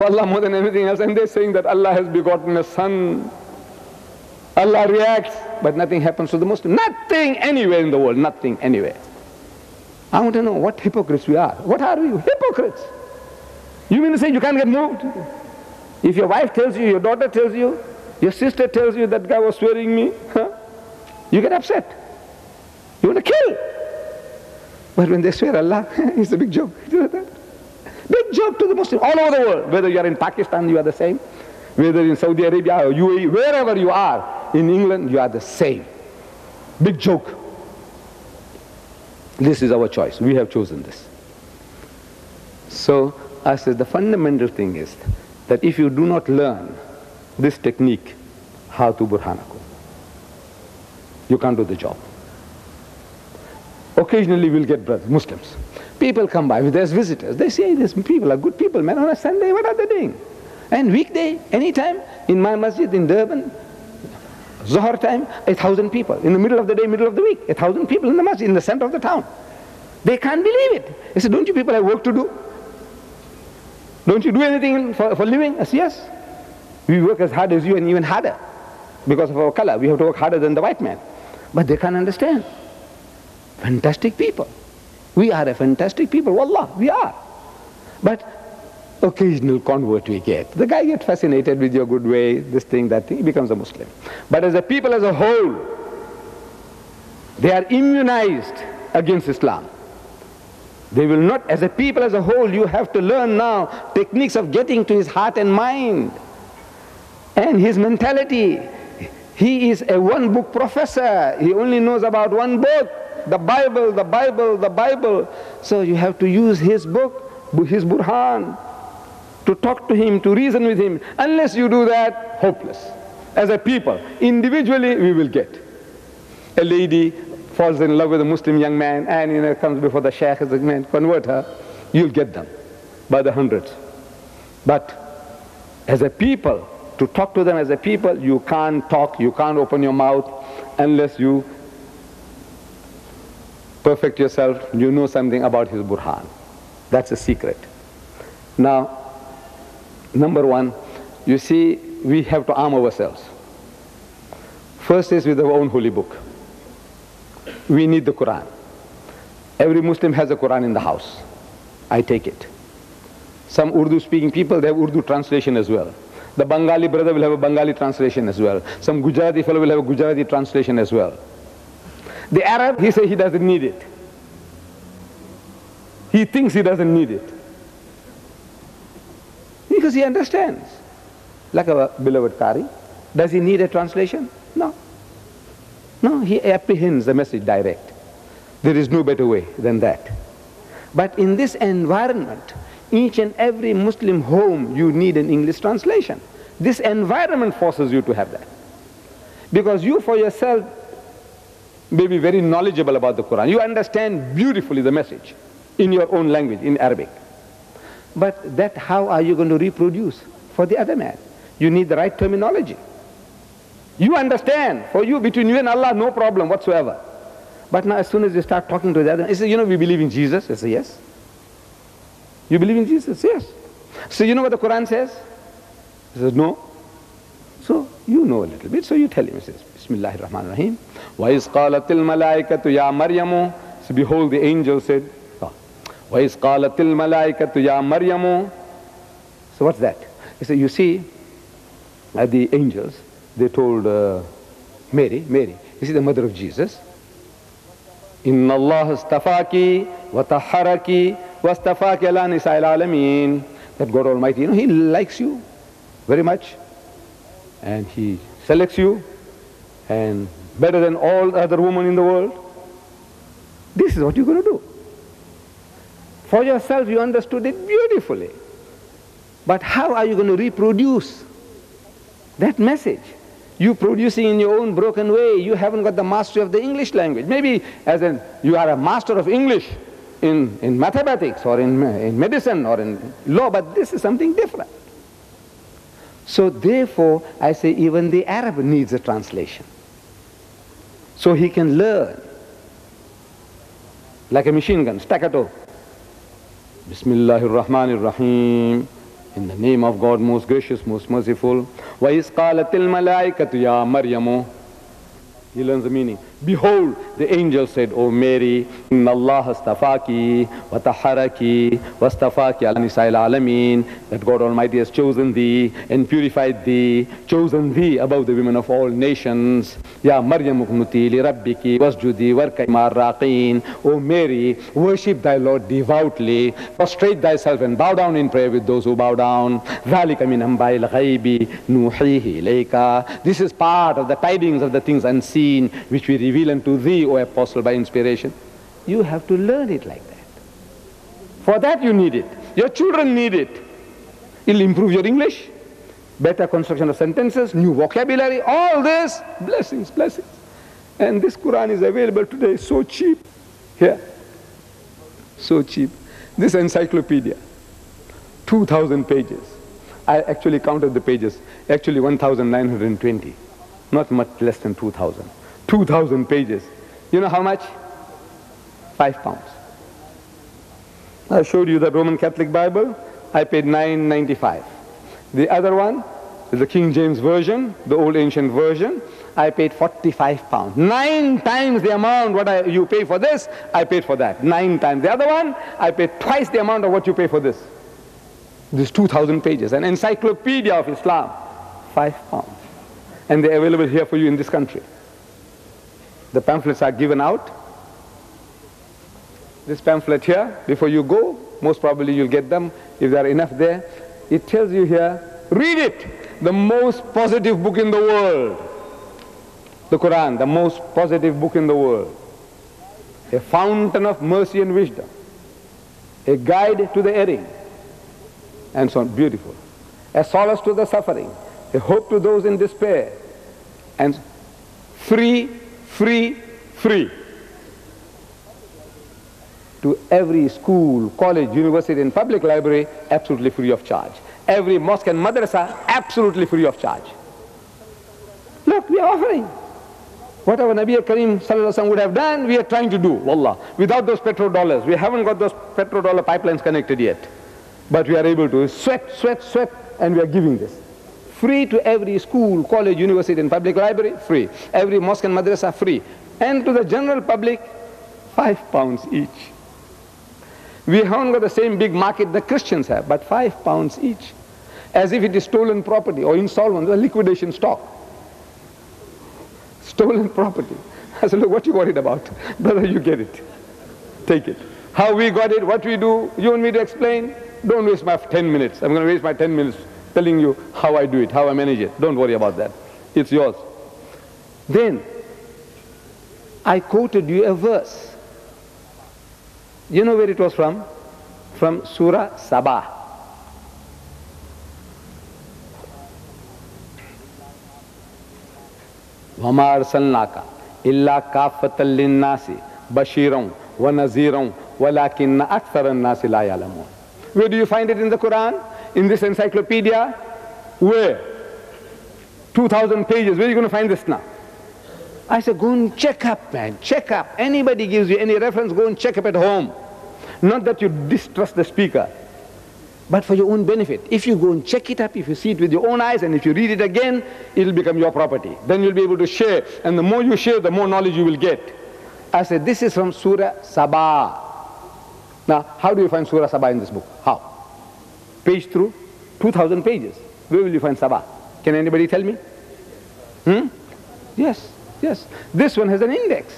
Allah more than anything else, and they're saying that Allah has begotten a son. Allah reacts, but nothing happens to the Muslim. Nothing anywhere in the world, nothing anywhere. I want to know what hypocrites we are. What are we? Hypocrites. You mean to say you can't get moved? If your wife tells you, your daughter tells you, your sister tells you that guy was swearing me, you get upset. You want to kill. But when they swear Allah, it's a big joke. Big joke to the Muslim all over the world. Whether you are in Pakistan, you are the same. Whether in Saudi Arabia or UAE, wherever you are, in England, you are the same. Big joke. This is our choice. We have chosen this. So, I said the fundamental thing is that if you do not learn this technique, how to burhanakum, you can't do the job. Occasionally we'll get brothers, Muslims. People come by, there's visitors. They say, these people are good people, man. On a Sunday, what are they doing? And weekday, anytime, in my masjid in Durban, Zohar time, 1,000 people. In the middle of the day, middle of the week, 1,000 people in the masjid, in the center of the town. They can't believe it. They say, don't you people have work to do? Don't you do anything for living? I say, yes. We work as hard as you and even harder. Because of our color, we have to work harder than the white man. But they can't understand. Fantastic people. We are a fantastic people. Wallah, we are. But occasional convert we get. The guy gets fascinated with your good way, this thing, that thing, he becomes a Muslim. But as a people as a whole, they are immunized against Islam. They will not, as a people as a whole, you have to learn now techniques of getting to his heart and mind and his mentality. He is a one-book professor. He only knows about one book, the Bible, the Bible, the Bible. So you have to use his book, his Burhan, to talk to him, to reason with him. Unless you do that, hopeless. As a people, individually we will get. A lady falls in love with a Muslim young man and comes before the Shaykh as a man, convert her, you'll get them by the hundreds. But as a people, to talk to them as a people, you can't talk, you can't open your mouth unless you perfect yourself, you know something about his Burhan. That's a secret. Now, number one, you see, we have to arm ourselves. First is with our own holy book. We need the Quran. Every Muslim has a Quran in the house. I take it. Some Urdu speaking people, they have Urdu translation as well. The Bengali brother will have a Bengali translation as well. Some Gujarati fellow will have a Gujarati translation as well. The Arab, he says he doesn't need it. He thinks he doesn't need it. Because he understands. Like our beloved Qari. Does he need a translation? No. No, he apprehends the message direct. There is no better way than that. But in this environment, each and every Muslim home, you need an English translation. This environment forces you to have that. Because you for yourself may be very knowledgeable about the Quran. You understand beautifully the message in your own language, in Arabic. But that, how are you going to reproduce for the other man? You need the right terminology. You understand, for you, between you and Allah, no problem whatsoever. But now as soon as you start talking to the other, he says, we believe in Jesus. I say, yes. You believe in Jesus? Yes. So you know what the Quran says? He says, no. So you know a little bit, so you tell him. He says, Bismillahir Rahmanir Rahim. وَإِذْ قَالَتِ الْمَلَائِكَةُ يَا مَرْيَمُ. So behold, the angel said, وَإِذْ قَالَتِ الْمَلَائِكَةُ يَا مَرْيَمُ. So what's that? He said, you see, the angels, they told Mary, you see the mother of Jesus, إِنَّ اللَّهَ اسْتَفَاكِ وَطَهَّرَكِ وَاسْتَفَاكِ عَلَى نِسَاءِ الْعَالَمِينَ. That God Almighty, He likes you very much, and He selects you, and better than all other women in the world. This is what you're going to do. For yourself, you understood it beautifully. But how are you going to reproduce that message? You producing in your own broken way. You haven't got the mastery of the English language. Maybe you are a master of English in mathematics or in medicine or in law, but this is something different. So therefore, I say even the Arab needs a translation. So he can learn. Like a machine gun, staccato. Bismillahir Rahmanir Rahim. In the name of God, most gracious, most merciful. وَإِذْ قَالَتِ الْمَلَائِكَةُ يَا مَرْيَمُ. He learns the meaning. Behold, the angel said, O Mary, Inna Allah astafaki wa taharaki wa astafaki ala nisa'il alameen, that God Almighty has chosen thee and purified thee, chosen thee above the women of all nations. Ya Maryam uqnuti li rabbiki wasjudi warkai ma'ar raqeen. O Mary, worship thy Lord devoutly, prostrate thyself and bow down in prayer with those who bow down. ذَلِكَ مِنْ أَنْبَاءِ الْغَيْبِ نُوحِيهِ إِلَيْكَ. This is part of the tidings of the things unseen, which we reveal unto thee, O Apostle, by inspiration. You have to learn it like that. For that you need it. Your children need it. It'll improve your English, better construction of sentences, new vocabulary, all this, blessings, blessings. And this Quran is available today so cheap. Here, so cheap. This encyclopedia, 2,000 pages. I actually counted the pages, actually 1,920. Not much less than 2,000. 2,000 pages. You know how much? £5. I showed you the Roman Catholic Bible. I paid $9.95. The other one is the King James Version, the old ancient version. I paid £45. 9 times the amount what you pay for this, I paid for that. 9 times. The other one, I paid twice the amount of what you pay for this. This 2,000 pages, an encyclopedia of Islam, £5. And they're available here for you in this country. The pamphlets are given out. This pamphlet here, before you go, most probably you'll get them if there are enough there. It tells you here, read it, the most positive book in the world. The Quran, the most positive book in the world. A fountain of mercy and wisdom. A guide to the erring. And so on, beautiful. A solace to the suffering. A hope to those in despair. And free, free, free. To every school, college, university and public library, absolutely free of charge. Every mosque and madrasa, absolutely free of charge. Look, we are offering. Whatever Nabi Kareem Sallallahu Alaihi Wasallam would have done, we are trying to do, wallah. Without those petrodollars, we haven't got those petrodollar pipelines connected yet. But we are able to sweat, sweat, sweat, and we are giving this. Free to every school, college, university and public library, free. Every mosque and madrasa, free. And to the general public, £5 each. We haven't got the same big market the Christians have, but £5 each. As if it is stolen property or insolvent or liquidation stock. Stolen property. I said, look, what you worried about? Brother, you get it. Take it. How we got it, what we do, you want me to explain? Don't waste my 10 minutes. I'm going to waste my 10 minutes telling you how I do it, how I manage it. Don't worry about that. It's yours. Then, I quoted you a verse. You know where it was from? From Surah Sabah. وَمَا أَرْسَلْنَاكَ إِلَّا كَافَّةً لِلنَّاسِ بَشِيرًا وَنَذِيرًا وَلَكِنَّ أَكْثَرَ النَّاسِ لَا يَعْلَمُونَ. Where do you find it in the Quran? In this encyclopedia? Where? 2,000 pages. Where are you going to find this now? I said, go and check up, man. Check up. Anybody gives you any reference, go and check up at home. Not that you distrust the speaker, but for your own benefit. If you go and check it up, if you see it with your own eyes, and if you read it again, it'll become your property. Then you'll be able to share. And the more you share, the more knowledge you will get. I said, this is from Surah Sabah. Now, how do you find Surah Sabah in this book? How? Page through, 2,000 pages. Where will you find Sabah? Can anybody tell me? Yes, yes. This one has an index.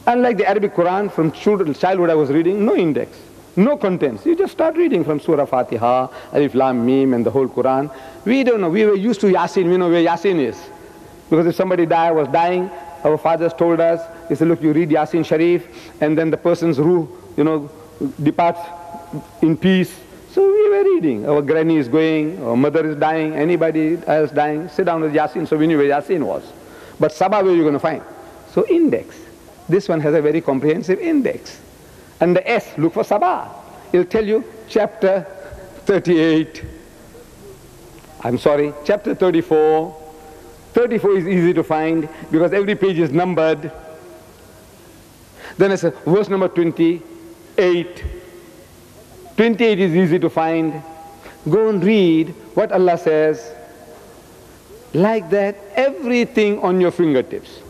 Unlike the Arabic Quran, from childhood I was reading, no index, no contents. You just start reading from Surah Fatiha, Alif Lam Mim and the whole Quran. We don't know. We were used to Yasin. We know where Yasin is. Because if somebody was dying, our fathers told us, they said, look, you read Yasin Sharif, and then the person's ruh, departs in peace. So we were reading. Our granny is going, our mother is dying, anybody else dying. Sit down with Yasin, so we knew where Yasin was. But Sabah, where are you going to find? So index. This one has a very comprehensive index. And the S, look for Sabah. It'll tell you chapter 38. I'm sorry, chapter 34. 34 is easy to find because every page is numbered. Then it's verse number 28. 28 is easy to find. Go and read what Allah says. Like that, everything on your fingertips.